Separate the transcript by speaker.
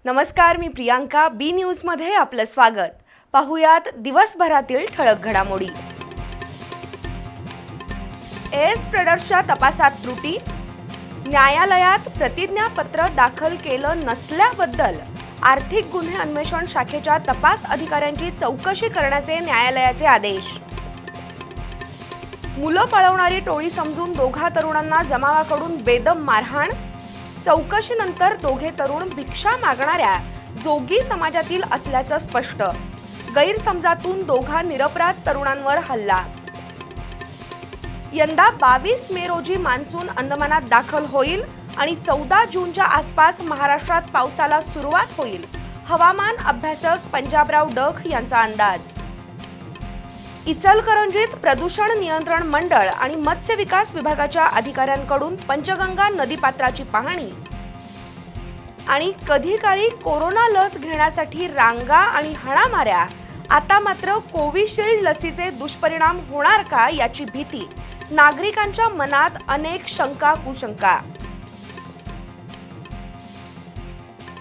Speaker 1: नमस्कार, मी प्रियांका. बी न्यूज मध्ये आपलं स्वागत. पाहुयात दिवसभरातील ठळक घडामोडी. एस ट्रेडर्सच्या तपासात त्रुटी, न्यायालयात प्रतिज्ञापत्र दाखल केलं नसल्याबद्दल आर्थिक गुन्हे अन्वेषण शाखेच्या तपास अधिकाऱ्यांची चौकशी करण्याचे न्यायालयाचे आदेश. मुलं पळवणारी टोळी समजून दोघा तरुणांना जमावाकडून बेदम मारहाण, चौकशीनंतर दोघे तरुण भिक्षा मागणाऱ्या जोगी समाजातील असल्याचं स्पष्ट. गैरसमजातून दोघा निरपराध तरुणांवर हल्ला. यंदा 22 मे रोजी मान्सून अंदमानात दाखल होईल आणि 14 जूनच्या आसपास महाराष्ट्रात पावसाला सुरुवात होईल, हवामान अभ्यासक पंजाबराव डख यांचा अंदाज. इचलकरंजीत प्रदूषण नियंत्रण मंडळ आणि मत्स्य विकास विभागाच्या अधिकाऱ्यांकडून पंचगंगा नदीपात्राची पाहणी. आणि कधी काळी कोरोना लस घेण्यासाठी रांगा आणि हाणामाऱ्या, आता मात्र कोविशिल्ड लसीचे दुष्परिणाम होणार का याची भीती. नागरिकांच्या मनात अनेक शंका कुशंका.